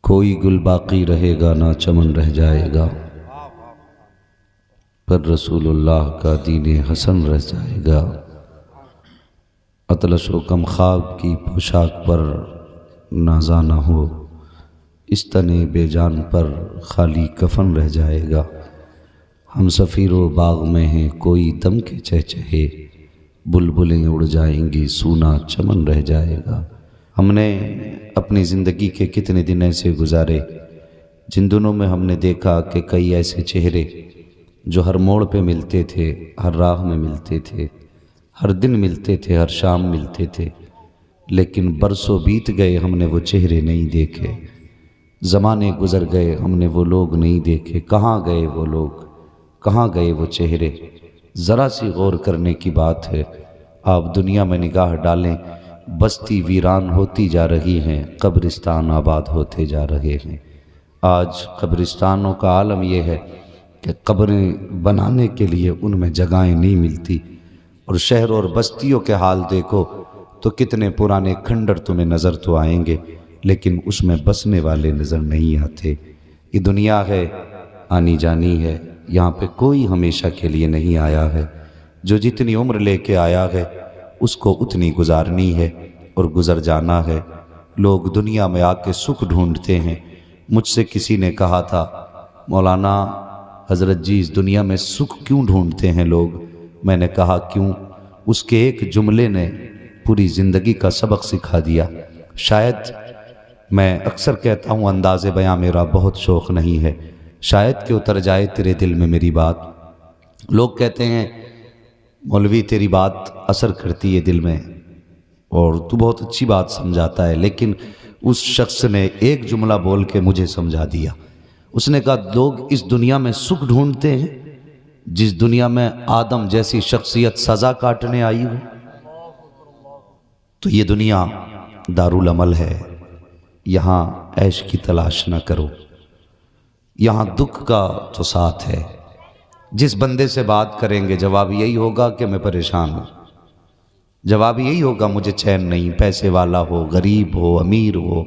کوئی گل باقی رہے گا نہ چمن رہ جائے گا، پر رسول اللہ کا دین حسن رہ جائے گا۔ اطلس و کم خواب کی پوشاک پر نازا نہ ہو، اس تنے بے جان پر خالی کفن رہ جائے گا۔ ہم سفیر و باغ میں ہیں کوئی دم کے چہچہے، بلبلیں اڑ جائیں گی سونا چمن رہ جائے گا۔ ہم نے اپنی زندگی کے کتنے دن ایسے گزارے جن دنوں میں ہم نے دیکھا کہ کئی ایسے چہرے جو ہر موڑ پہ ملتے تھے، ہر راہ میں ملتے تھے، ہر دن ملتے تھے، ہر شام ملتے تھے، لیکن برسوں بیت گئے ہم نے وہ چہرے نہیں دیکھے، زمانے گزر گئے ہم نے وہ لوگ نہیں دیکھے۔ کہاں گئے وہ لوگ، کہاں گئے وہ چہرے؟ ذرا سی غور کرنے کی بات ہے۔ آپ دنیا میں نگاہ ڈالیں، بستی ویران ہوتی جا رہی ہیں، قبرستان آباد ہوتے جا رہے ہیں۔ آج قبرستانوں کا عالم یہ ہے کہ قبریں بنانے کے لیے ان میں جگہیں نہیں ملتی، اور شہروں اور بستیوں کے حال دیکھو تو کتنے پرانے کھنڈر تمہیں نظر تو آئیں گے، لیکن اس میں بسنے والے نظر نہیں آتے۔ یہ دنیا ہے، آنی جانی ہے، یہاں پہ کوئی ہمیشہ کے لیے نہیں آیا ہے۔ جو جتنی عمر لے کے آیا ہے اس کو اتنی گزارنی ہے اور گزر جانا ہے۔ لوگ دنیا میں آ کے سکھ ڈھونڈتے ہیں۔ مجھ سے کسی نے کہا تھا، مولانا حضرت جی اس دنیا میں سکھ کیوں ڈھونڈتے ہیں لوگ؟ میں نے کہا کیوں؟ اس کے ایک جملے نے پوری زندگی کا سبق سکھا دیا۔ شاید میں اکثر کہتا ہوں انداز بیاں میرا بہت شوق نہیں ہے، شاید کہ اتر جائے تیرے دل میں میری بات۔ لوگ کہتے ہیں مولوی تیری بات اثر کرتی ہے دل میں اور تو بہت اچھی بات سمجھاتا ہے، لیکن اس شخص نے ایک جملہ بول کے مجھے سمجھا دیا۔ اس نے کہا لوگ اس دنیا میں سکھ ڈھونڈتے ہیں جس دنیا میں آدم جیسی شخصیت سزا کاٹنے آئی ہو۔ تو یہ دنیا دارالعمل ہے، یہاں عیش کی تلاش نہ کرو، یہاں دکھ کا تو ساتھ ہے۔ جس بندے سے بات کریں گے جواب یہی ہوگا کہ میں پریشان ہوں، جواب یہی ہوگا مجھے چین نہیں، پیسے والا ہو، غریب ہو، امیر ہو،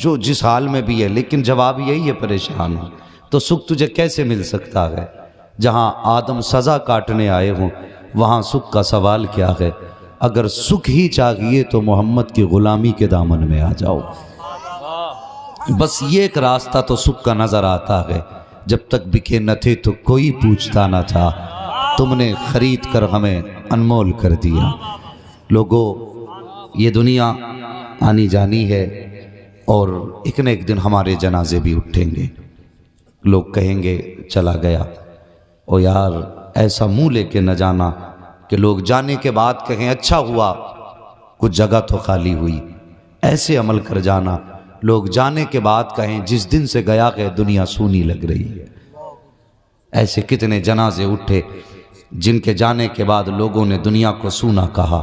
جو جس حال میں بھی ہے، لیکن جواب یہی ہے پریشان ہوں۔ تو سکھ تجھے کیسے مل سکتا ہے؟ جہاں آدم سزا کاٹنے آئے ہوں وہاں سکھ کا سوال کیا ہے؟ اگر سکھ ہی چاہیے تو محمد کی غلامی کے دامن میں آ جاؤ۔ بس یہ ایک راستہ تو سکھ کا نظر آتا ہے۔ جب تک بکے نہ تھے تو کوئی پوچھتا نہ تھا، تم نے خرید کر ہمیں انمول کر دیا۔ لوگوں، یہ دنیا آنی جانی ہے اور ایک نہ ایک دن ہمارے جنازے بھی اٹھیں گے۔ لوگ کہیں گے چلا گیا، او یار ایسا منہ لے کے نہ جانا کہ لوگ جانے کے بعد کہیں اچھا ہوا کچھ جگہ تو خالی ہوئی۔ ایسے عمل کر جانا لوگ جانے کے بعد کہیں جس دن سے گیا کہ دنیا سونی لگ رہی ہے۔ ایسے کتنے جنازے اٹھے جن کے جانے کے بعد لوگوں نے دنیا کو سونا کہا۔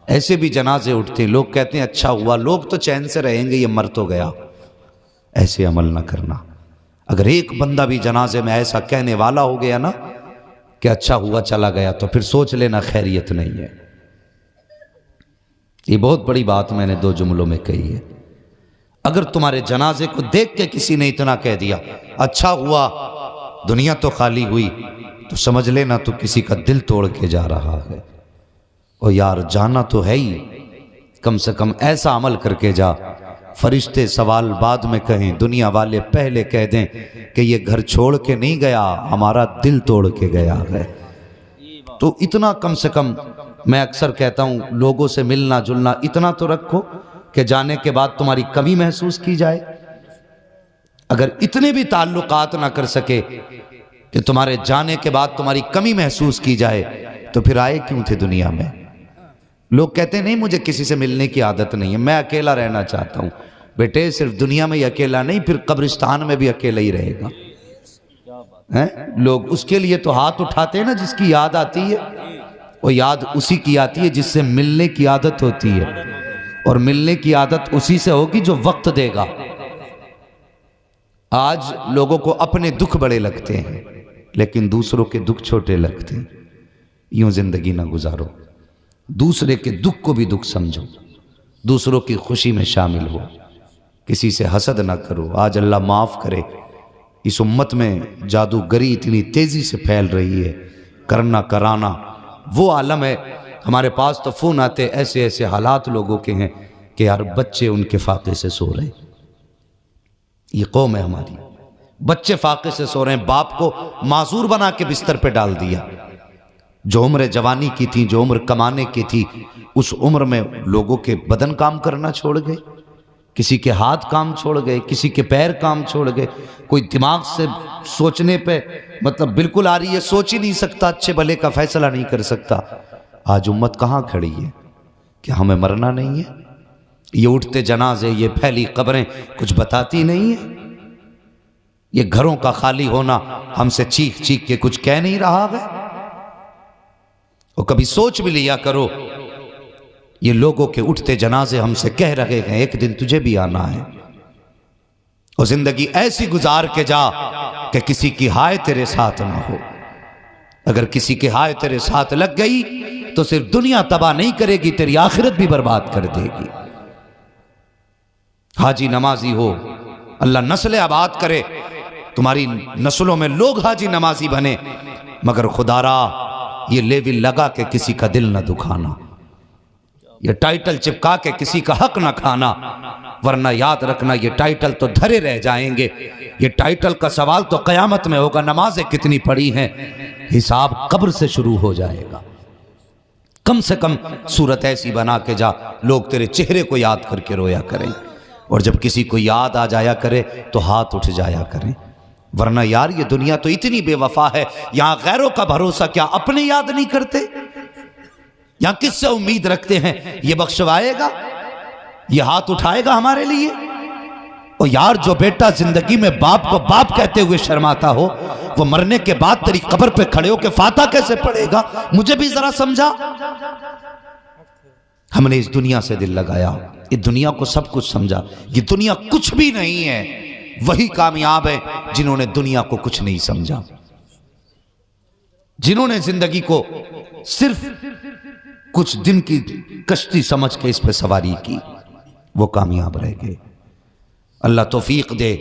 ایسے بھی جنازے اٹھتے لوگ کہتے ہیں اچھا ہوا، لوگ تو چین سے رہیں گے، یہ مر تو گیا۔ ایسے عمل نہ کرنا۔ اگر ایک بندہ بھی جنازے میں ایسا کہنے والا ہو گیا نا کہ اچھا ہوا چلا گیا، تو پھر سوچ لینا خیریت نہیں ہے۔ یہ بہت بڑی بات میں نے 2 جملوں میں کہی ہے۔ اگر تمہارے جنازے کو دیکھ کے کسی نے اتنا کہہ دیا اچھا ہوا دنیا تو خالی ہوئی، تو سمجھ لینا تو کسی کا دل توڑ کے جا رہا ہے۔ اور یار جانا تو ہے ہی، کم سے کم ایسا عمل کر کے جا، فرشتے سوال بعد میں کہیں، دنیا والے پہلے کہہ دیں کہ یہ گھر چھوڑ کے نہیں گیا، ہمارا دل توڑ کے گیا ہے۔ تو اتنا کم سے کم میں اکثر کہتا ہوں لوگوں سے ملنا جلنا اتنا تو رکھو کہ جانے کے بعد تمہاری کمی محسوس کی جائے۔ اگر اتنے بھی تعلقات نہ کر سکے کہ تمہارے جانے کے بعد تمہاری کمی محسوس کی جائے تو پھر آئے کیوں تھے دنیا میں؟ لوگ کہتے ہیں نہیں مجھے کسی سے ملنے کی عادت نہیں ہے، میں اکیلا رہنا چاہتا ہوں۔ بیٹے صرف دنیا میں ہی اکیلا نہیں، پھر قبرستان میں بھی اکیلا ہی رہے گا۔ لوگ اس کے لیے تو ہاتھ اٹھاتے ہیں نا جس کی یاد آتی ہے، وہ یاد اسی کی آتی ہے جس سے ملنے کی عادت ہوتی ہے، اور ملنے کی عادت اسی سے ہوگی جو وقت دے گا۔ آج لوگوں کو اپنے دکھ بڑے لگتے ہیں لیکن دوسروں کے دکھ چھوٹے لگتے ہیں۔ یوں زندگی نہ گزارو، دوسرے کے دکھ کو بھی دکھ سمجھو، دوسروں کی خوشی میں شامل ہو۔ کسی سے حسد نہ کرو. آج اللہ معاف کرے اس امت میں جادوگری اتنی تیزی سے پھیل رہی ہے، کرنا کرانا وہ عالم ہے. ہمارے پاس تو فون آتے ایسے ایسے حالات لوگوں کے ہیں کہ یار بچے ان کے فاقے سے سو رہے ہیں. یہ قوم ہے ہماری، بچے فاقے سے سو رہے ہیں، باپ کو معذور بنا کے بستر پہ ڈال دیا. جو عمر جوانی کی تھی، جو عمر کمانے کی تھی، اس عمر میں لوگوں کے بدن کام کرنا چھوڑ گئے، کسی کے ہاتھ کام چھوڑ گئے، کسی کے پیر کام چھوڑ گئے. کوئی دماغ سے سوچنے پہ مطلب بالکل آ رہی ہے، سوچ ہی نہیں سکتا، اچھے بھلے کا فیصلہ نہیں کر سکتا. آج امت کہاں کھڑی ہے کہ ہمیں مرنا نہیں ہے؟ یہ اٹھتے جنازے، یہ پھیلی قبریں کچھ بتاتی نہیں ہیں؟ یہ گھروں کا خالی ہونا ہم سے چیخ چیخ کے کچھ کہہ نہیں رہا ہے؟ اور کبھی سوچ بھی لیا کرو، یہ لوگوں کے اٹھتے جنازے ہم سے کہہ رہے ہیں ایک دن تجھے بھی آنا ہے. اور زندگی ایسی گزار کے جا کہ کسی کی ہائے تیرے ساتھ نہ ہو. اگر کسی کی ہائے تیرے ساتھ لگ گئی تو صرف دنیا تباہ نہیں کرے گی، تیری آخرت بھی برباد کر دے گی. حاجی نمازی ہو، اللہ نسل آباد کرے، تمہاری نسلوں میں لوگ حاجی نمازی بنے، مگر خدا را یہ لیول لگا کے کسی کا دل نہ دکھانا، یہ ٹائٹل چپکا کے کسی کا حق نہ کھانا. ورنہ یاد رکھنا یہ ٹائٹل تو دھرے رہ جائیں گے. یہ ٹائٹل کا سوال تو قیامت میں ہوگا، نمازیں کتنی پڑھی ہیں، حساب قبر سے شروع ہو جائے گا. کم سے کم صورت ایسی بنا کے جا لوگ تیرے چہرے کو یاد کر کے رویا کریں، اور جب کسی کو یاد آ جایا کرے تو ہاتھ اٹھ جایا کریں. ورنہ یار یہ دنیا تو اتنی بے وفا ہے، یہاں غیروں کا بھروسہ کیا اپنے یاد نہیں کرتے؟ یہاں کس سے امید رکھتے ہیں یہ بخشوائے گا، یہ ہاتھ اٹھائے گا ہمارے لیے؟ اور یار جو بیٹا زندگی میں باپ کو باپ کہتے ہوئے شرماتا ہو، وہ مرنے کے بعد تیری قبر پہ کھڑے ہو کے فاتحہ کیسے پڑھے گا؟ مجھے بھی ذرا سمجھا. ہم نے اس دنیا سے دل لگایا، اس دنیا کو سب کچھ سمجھا. یہ دنیا کچھ بھی نہیں ہے. وہی کامیاب ہے جنہوں نے دنیا کو کچھ نہیں سمجھا، جنہوں نے زندگی کو صرف کچھ دن کی کشتی سمجھ کے اس پہ سواری کی، وہ کامیاب رہ گئے. اللہ توفیق دے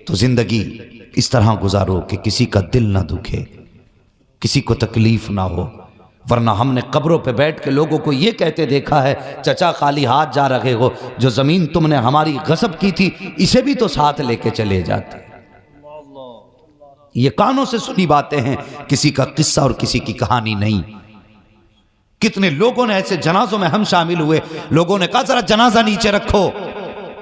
تو زندگی اس طرح گزارو کہ کسی کا دل نہ دکھے، کسی کو تکلیف نہ ہو. ورنہ ہم نے قبروں پہ بیٹھ کے لوگوں کو یہ کہتے دیکھا ہے، چچا خالی ہاتھ جا رہے ہو، جو زمین تم نے ہماری غصب کی تھی اسے بھی تو ساتھ لے کے چلے جاتے. یہ کانوں سے سنی باتیں ہیں، کسی کا قصہ اور کسی کی کہانی نہیں. کتنے لوگوں نے ایسے جنازوں میں ہم شامل ہوئے، لوگوں نے کہا ذرا جنازہ نیچے رکھو.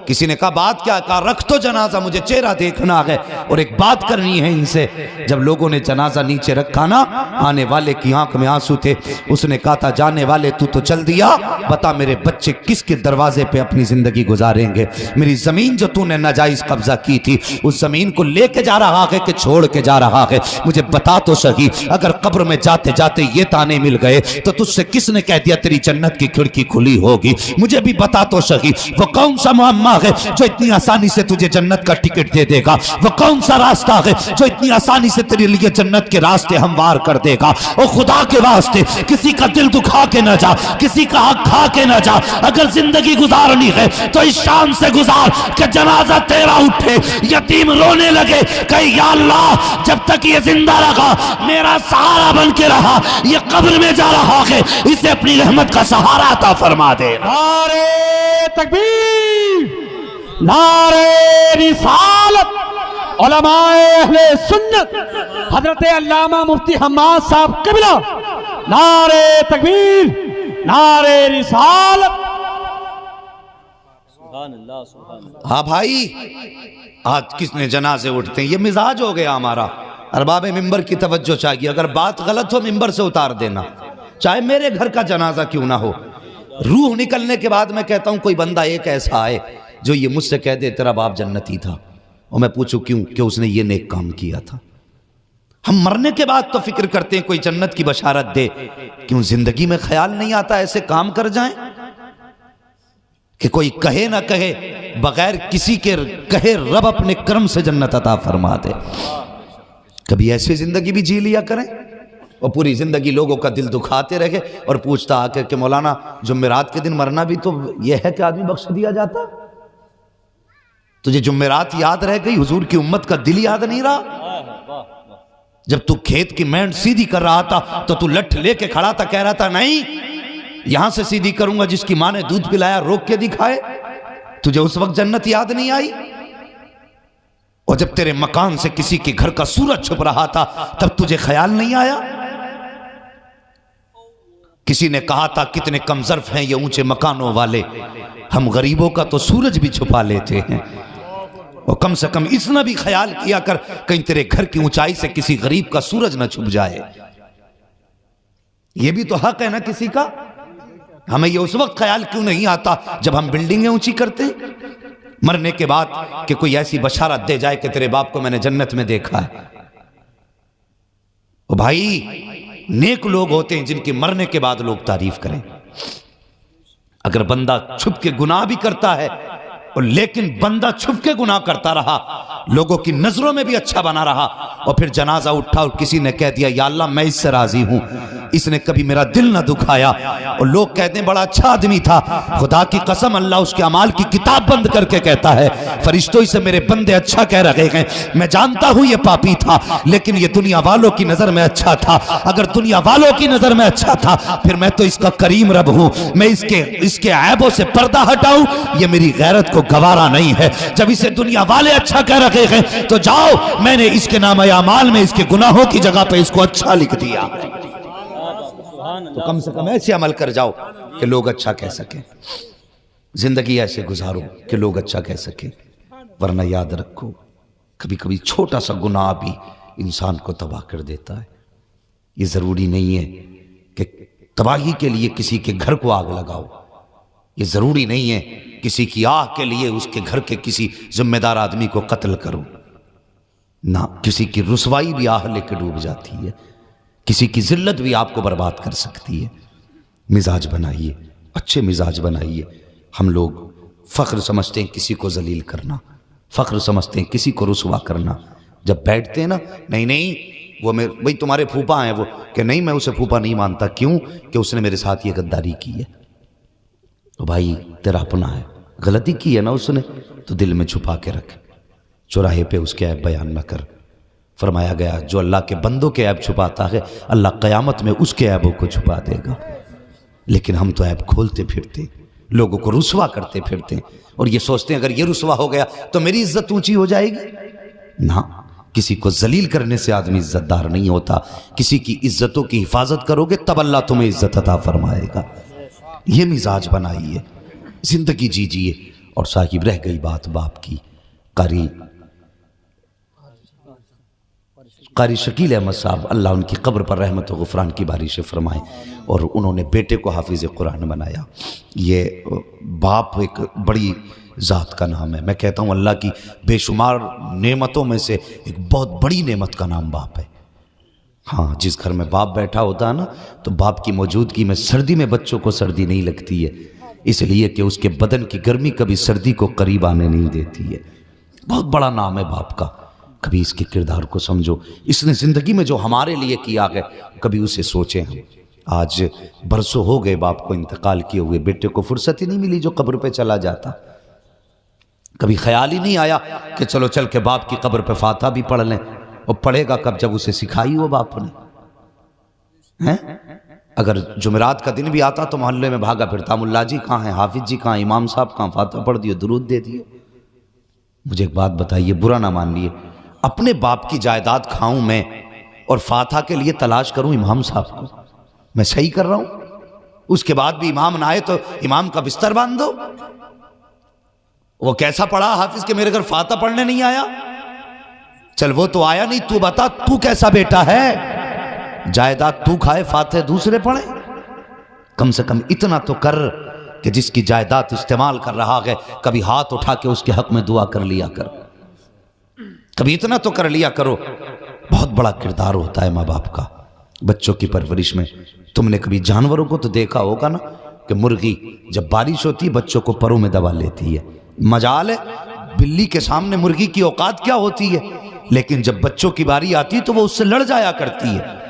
کسی نے کہا بات کیا؟ کہا رکھ تو جنازہ، مجھے چہرہ دیکھنا ہے اور ایک بات کرنی ہے ان سے. جب لوگوں نے جنازہ نیچے رکھا نا، آنے والے کی آنکھ میں آنسو تھے. اس نے کہا تھا جانے والے تو چل دیا، بتا میرے بچے کس کے دروازے پہ اپنی زندگی گزاریں گے؟ میری زمین جو تو نے ناجائز قبضہ کی تھی، اس زمین کو لے کے جا رہا ہے کہ چھوڑ کے جا رہا ہے؟ مجھے بتا تو صحیح. اگر قبر میں جاتے جاتے یہ تانے مل گئے تو تجھ سے کس نے کہہ دیا تیری جنت کی کھڑکی کھلی ہوگی؟ مجھے بھی بتا تو صحیح، وہ کون سا معمہ ہے جو اتنی آسانی سے تجھے جنت کا ٹکٹ دے دے گا؟ وہ کون سا راستہ ہے جو اتنی آسانی سے تیرے لیے جنت کے راستے ہموار کر دے گا؟ اور خدا کے واسطے کسی کا دل دکھا کے نہ جا، کسی کا حق کھا کے نہ جا. اگر زندگی گزارنی ہے تو اس شان سے گزار کہ جنازہ تیرا اٹھے، یتیم رونے لگے کہ یا اللہ جب تک یہ زندہ رہا میرا سہارا بن کے رہا، یہ قبر میں جا رہا ہے، اسے اپنی رحمت کا سہارا عطا فرما دے. نعرہ تکبیر، نعرہ رسالت. علماء اہل سنت حضرت علامہ مفتی حماد صاحب قبلہ، نعرہ تکبیر، نعرہ رسالت. ہاں بھائی، آج کس نے جنازے اٹھتے ہیں؟ یہ مزاج ہو گیا ہمارا. ارباب ممبر کی توجہ چاہیے، اگر بات غلط ہو ممبر سے اتار دینا، چاہے میرے گھر کا جنازہ کیوں نہ ہو. روح نکلنے کے بعد میں کہتا ہوں کوئی بندہ ایک ایسا آئے جو یہ مجھ سے کہہ دے تیرا باپ جنتی تھا، اور میں پوچھوں کیوں؟ کہ اس نے یہ نیک کام کیا تھا. ہم مرنے کے بعد تو فکر کرتے ہیں کوئی جنت کی بشارت دے، کیوں زندگی میں خیال نہیں آتا ایسے کام کر جائیں کہ کوئی کہے نہ کہے، بغیر کسی کے کہے رب اپنے کرم سے جنت عطا فرما دے. کبھی ایسی زندگی بھی جی لیا کریں، اور پوری زندگی لوگوں کا دل دکھاتے رہے اور پوچھتا آ کر کہ مولانا جمعرات کے دن مرنا بھی تو یہ ہے کہ آدمی بخش دیا جاتا؟ تجھے جمعرات یاد رہ گئی، حضور کی امت کا دل یاد نہیں رہا؟ جب تو کھیت کی مینڈ سیدھی کر رہا تھا تو تو لٹھ لے کے کھڑا تھا، کہہ رہا تھا نہیں یہاں سے سیدھی کروں گا، جس کی ماں نے دودھ پلایا روک کے دکھائے۔ تجھے اس وقت جنت یاد نہیں آئی؟ اور جب تیرے مکان سے کسی کے گھر کا سورج چھپ رہا تھا تب تجھے خیال نہیں آیا؟ کسی نے کہا تھا کتنے کم ظرف ہیں یہ اونچے مکانوں والے، ہم غریبوں کا تو سورج بھی چھپا لیتے ہیں، اور کم سے کم اتنا بھی خیال کیا کر کہیں تیرے گھر کی اونچائی سے کسی غریب کا سورج نہ چھپ جائے۔ یہ بھی تو حق ہے نا کسی کا۔ ہمیں یہ اس وقت خیال کیوں نہیں آتا جب ہم بلڈنگیں اونچی کرتے، مرنے کے بعد کہ کوئی ایسی بشارت دے جائے کہ تیرے باپ کو میں نے جنت میں دیکھا ہے۔ او بھائی، نیک لوگ ہوتے ہیں جن کی مرنے کے بعد لوگ تعریف کریں۔ اگر بندہ چھپ کے گناہ بھی کرتا ہے اور لیکن بندہ چھپ کے گناہ کرتا رہا، لوگوں کی نظروں میں بھی اچھا بنا رہا، اور پھر جنازہ اٹھا اور کسی نے کہہ دیا یا اللہ میں اس سے راضی ہوں، اس نے کبھی میرا دل نہ دکھایا، اور لوگ کہتے ہیں بڑا اچھا آدمی تھا، خدا کی قسم اللہ اس کے اعمال کی کتاب بند کر کے کہتا ہے فرشتوں اسے میرے بندے اچھا کہہ رہے ہیں، میں جانتا ہوں یہ پاپی تھا لیکن یہ دنیا والوں کی نظر میں اچھا تھا، اگر دنیا والوں کی نظر میں اچھا تھا پھر میں تو اس کا کریم رب ہوں، میں اس کے عیبوں سے پردہ ہٹاؤں، یہ میری غیرت کو گوارا نہیں ہے۔ جب اسے دنیا والے اچھا کہہ رہے ہیں تو جاؤ میں نے اس کے نام اعمال میں اس کے گناہوں کی جگہ پہ اس کو اچھا لکھ دیا، تو کم سے کم ایسے عمل کر جاؤ کہ لوگ اچھا کہہ سکیں، زندگی ایسے گزارو کہ لوگ اچھا کہہ سکیں، ورنہ یاد رکھو کبھی کبھی چھوٹا سا گناہ بھی انسان کو تباہ کر دیتا ہے۔ یہ ضروری نہیں ہے کہ تباہی کے لیے کسی کے گھر کو آگ لگاؤ، یہ ضروری نہیں ہے کسی کی آہ کے لیے اس کے گھر کے کسی ذمہ دار آدمی کو قتل کرو، نہ کسی کی رسوائی بھی آہ لے کے ڈوب جاتی ہے، کسی کی ذلت بھی آپ کو برباد کر سکتی ہے۔ مزاج بنائیے، اچھے مزاج بنائیے۔ ہم لوگ فخر سمجھتے ہیں کسی کو ذلیل کرنا، فخر سمجھتے ہیں کسی کو رسوا کرنا، جب بیٹھتے ہیں نا نہیں وہ بھئی تمہارے پھوپا ہیں وہ، کہ نہیں میں اسے پھوپا نہیں مانتا، کیوں کہ اس نے میرے ساتھ یہ غداری کی ہے۔ تو بھائی تیرا اپنا ہے، غلطی کی ہے نا اس نے تو دل میں چھپا کے رکھ، چوراہے پہ اس کے عیب بیان نہ کر۔ فرمایا گیا جو اللہ کے بندوں کے عیب چھپاتا ہے اللہ قیامت میں اس کے عیبوں کو چھپا دے گا، لیکن ہم تو عیب کھولتے پھرتے، لوگوں کو رسوا کرتے پھرتے، اور یہ سوچتے ہیں اگر یہ رسوا ہو گیا تو میری عزت اونچی ہو جائے گی۔ نہ، کسی کو ذلیل کرنے سے آدمی عزت دار نہیں ہوتا، کسی کی عزتوں کی حفاظت کرو گے تب اللہ تمہیں عزت عطا فرمائے گا۔ یہ مزاج بنائیے، زندگی جیجیے۔ اور صاحب رہ گئی بات باپ کی، قاری شکیل احمد صاحب اللہ ان کی قبر پر رحمت و غفران کی بارش فرمائے، اور انہوں نے بیٹے کو حافظ قرآن بنایا۔ یہ باپ ایک بڑی ذات کا نام ہے، میں کہتا ہوں اللہ کی بے شمار نعمتوں میں سے ایک بہت بڑی نعمت کا نام باپ ہے۔ ہاں، جس گھر میں باپ بیٹھا ہوتا ہے نا تو باپ کی موجودگی میں سردی میں بچوں کو سردی نہیں لگتی ہے، اس لیے کہ اس کے بدن کی گرمی کبھی سردی کو قریب آنے نہیں دیتی ہے۔ بہت بڑا نام ہے باپ کا، کبھی اس کے کردار کو سمجھو، اس نے زندگی میں جو ہمارے لیے کیا ہے کبھی اسے سوچیں ہم۔ آج برسوں ہو گئے باپ کو انتقال کیے ہوئے، بیٹے کو فرصت ہی نہیں ملی جو قبر پہ چلا جاتا، کبھی خیال ہی نہیں آیا کہ چلو چل کے باپ کی قبر پہ فاتحہ بھی پڑھ لیں، اور پڑھے گا کب جب اسے سکھائی ہو باپ نے۔ اگر جمعرات کا دن بھی آتا تو محلے میں بھاگا پھرتا، ملا جی کہاں ہیں، حافظ جی کہاں، امام صاحب کہاں، فاتحہ پڑھ دیو، درود دے دیو۔ مجھے ایک بات بتائیے، برا نہ مان لیے، اپنے باپ کی جائیداد کھاؤں میں اور فاتحہ کے لیے تلاش کروں امام صاحب کو، میں صحیح کر رہا ہوں؟ اس کے بعد بھی امام نہ آئے تو امام کا بستر باندھ دو۔ وہ کیسا پڑھا حافظ کہ میرے گھر فاتحہ پڑھنے نہیں آیا؟ چل وہ تو آیا نہیں، تو بتا تو کیسا بیٹا ہے؟ جائیداد تو کھائے فاتحہ دوسرے پڑھیں؟ کم سے کم اتنا تو کر کہ جس کی جائیداد استعمال کر رہا ہے کبھی ہاتھ اٹھا کے اس کے حق میں دعا کر لیا کر، کبھی اتنا تو کر لیا کرو۔ بہت بڑا کردار ہوتا ہے ماں باپ کا بچوں کی پرورش میں۔ تم نے کبھی جانوروں کو تو دیکھا ہوگا نا کہ مرغی جب بارش ہوتی ہے بچوں کو پروں میں دبا لیتی ہے، مجال ہے بلی کے سامنے مرغی کی اوقات کیا ہوتی ہے، لیکن جب بچوں کی باری آتی تو وہ اس سے لڑ جایا کرتی ہے،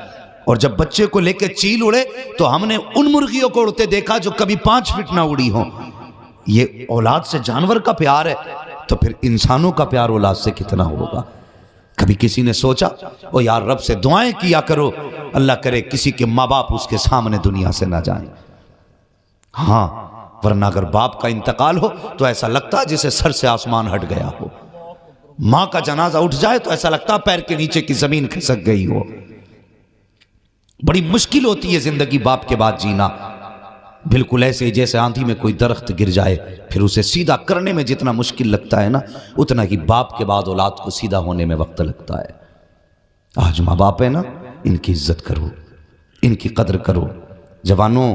اور جب بچے کو لے کے چیل اڑے تو ہم نے ان مرغیوں کو اڑتے دیکھا جو کبھی 5 فٹ نہ اڑی ہوں۔ یہ اولاد سے جانور کا پیار ہے، تو پھر انسانوں کا پیار اولاد سے کتنا ہوگا؟ کبھی کسی نے سوچا او یار رب سے دعائیں کیا کرو اللہ کرے کسی کے ماں باپ اس کے سامنے دنیا سے نہ جائیں؟ ہاں، ورنہ اگر باپ کا انتقال ہو تو ایسا لگتا ہے جسے سر سے آسمان ہٹ گیا ہو، ماں کا جنازہ اٹھ جائے تو ایسا لگتا ہے پیر کے نیچے کی زمین کھسک گئی ہو۔ بڑی مشکل ہوتی ہے زندگی باپ کے بعد جینا، بالکل ایسے جیسے آندھی میں کوئی درخت گر جائے پھر اسے سیدھا کرنے میں جتنا مشکل لگتا ہے نا، اتنا ہی باپ کے بعد اولاد کو سیدھا ہونے میں وقت لگتا ہے۔ آج ماں باپ ہے نا، ان کی عزت کرو، ان کی قدر کرو۔ جوانوں،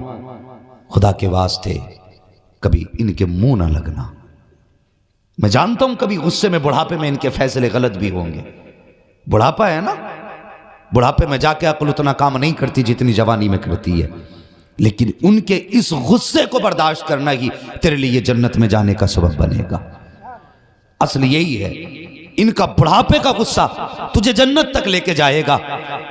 خدا کے واسطے کبھی ان کے منہ نہ لگنا۔ میں جانتا ہوں کبھی غصے میں بڑھاپے میں ان کے فیصلے غلط بھی ہوں گے، بڑھاپا ہے نا، بڑھاپے میں جا کے عقل اتنا کام نہیں کرتی جتنی جوانی میں کرتی ہے، لیکن ان کے اس غصے کو برداشت کرنا ہی تیرے لیے جنت میں جانے کا سبب بنے گا۔ اصل یہی ہے، ان کا بڑھاپے کا غصہ تجھے جنت تک لے کے جائے گا۔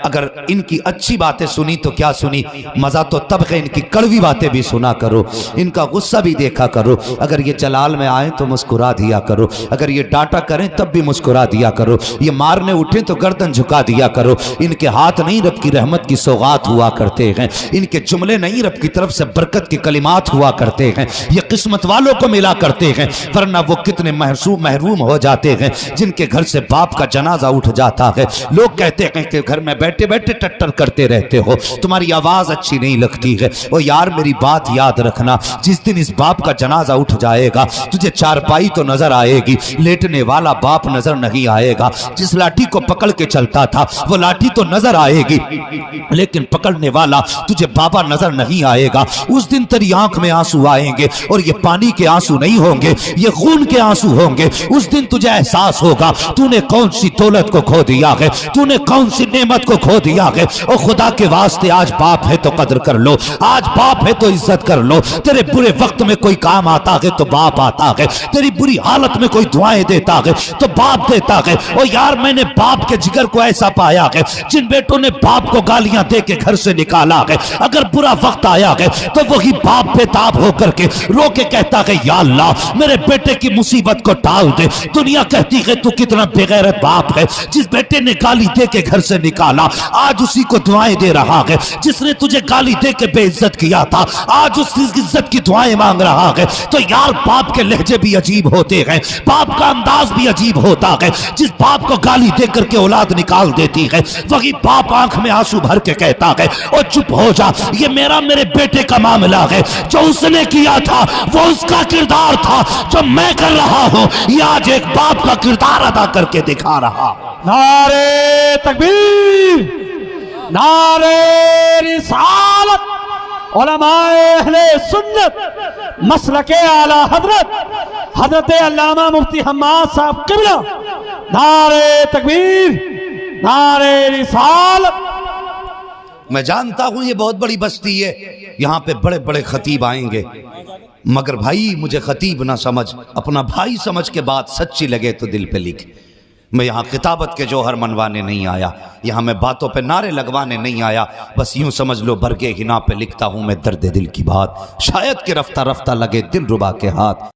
اگر ان کی اچھی باتیں سنی تو کیا سنی، مزہ تو تب ہے، ان کی کڑوی باتیں بھی سنا کرو، ان کا غصہ بھی دیکھا کرو۔ اگر یہ جلال میں آئیں تو مسکرا دیا کرو، اگر یہ ڈانٹا کریں تب بھی مسکرا دیا کرو، یہ مارنے اٹھیں تو گردن جھکا دیا کرو۔ ان کے ہاتھ نہیں رب کی رحمت کی سوغات ہوا کرتے ہیں، ان کے جملے نہیں رب کی طرف سے برکت کے کلمات ہوا کرتے ہیں، یہ قسمت والوں کو ملا کرتے ہیں، ورنہ وہ کتنے محروم ہو جاتے ہیں جن کے گھر سے باپ کا جنازہ اٹھ جاتا ہے۔ لوگ کہتے ہیں کہ گھر میں بیٹھے بیٹھے ٹٹر کرتے رہتے ہو، تمہاری آواز اچھی نہیں لگتی ہے۔ او یار میری بات یاد رکھنا، جس دن اس باپ کا جنازہ اٹھ جائے گا تجھے چارپائی تو نظر آئے گی، لیٹنے والا باپ نظر نہیں آئے گا۔ جس لاٹھی کو پکڑ کے چلتا تھا وہ لاٹھی تو نظر آئے گی لیکن پکڑنے والا تجھے بابا نظر نہیں آئے گا۔ اس دن تیری آنکھ میں آنسو آئیں گے اور یہ پانی کے آنسو نہیں ہوں گے، یہ خون کے آنسو ہوں گے۔ اس دن تجھے احساس ہوگا تو نے کون سی دولت کو کھو دیا ہے، تو نے کون سی نعمت کو کھو دیا ہے۔ اور خدا کے واسطے آج باپ ہے تو قدر کر لو، آج باپ ہے تو عزت کر لو۔ تیرے برے وقت میں کوئی کام آتا ہے تو باپ آتا ہے، تیری بری حالت میں کوئی دعائیں دیتا ہے تو باپ دیتا ہے۔ اور یار میں نے باپ کے جگر کو ایسا پایا ہے، جن بیٹوں نے باپ کو گالیاں دے کے گھر سے نکالا ہے، اگر برا وقت آیا ہے تو وہی باپ پہ تاب ہو کر کے رو کے کہتا ہے یا اللہ میرے بیٹے کی مصیبت کو ٹال دے۔ دنیا کہتی ہے تو کتنا بغیرت باپ ہے، جس بیٹے نے گالی دے کے گھر سے نکالا آج اسی کو دعائیں دے رہا ہے، جس نے تجھے گالی دے کے بے عزت کیا تھا آج اس عزت کی دعائیں مانگ رہا ہے۔ تو یار باپ کے لہجے بھی عجیب ہوتے ہیں، باپ کا انداز بھی عجیب ہوتا ہے۔ جس باپ کو گالی دے کر کے اولاد نکال دیتی ہے وہی باپ آنکھ میں آنسو بھر کے کہتا ہے اور چپ ہو جا، یہ میرے بیٹے کا معاملہ ہے، جو اس نے کیا تھا وہ اس کا کردار تھا، جو میں کر رہا ہوں یہ آج ایک باپ کا کردار ادا کر کے دکھا رہا۔ نعرے تکبیر، نعرے رسالت، علماء اہل سنت مسلک اعلی حضرت علامہ مفتی حماد صاحب قبلہ، نعرے تکبیر، نعرے رسالت۔ میں جانتا ہوں یہ بہت بڑی بستی ہے، یہاں پہ بڑے بڑے خطیب آئیں گے، مگر بھائی مجھے خطیب نہ سمجھ، اپنا بھائی سمجھ کے بات سچی لگے تو دل پہ لکھ۔ میں یہاں خطابت کے جوہر منوانے نہیں آیا، یہاں میں باتوں پہ نعرے لگوانے نہیں آیا، بس یوں سمجھ لو برگے ہنا پہ لکھتا ہوں میں درد دل کی بات، شاید کہ رفتہ رفتہ لگے دل ربا کے ہاتھ۔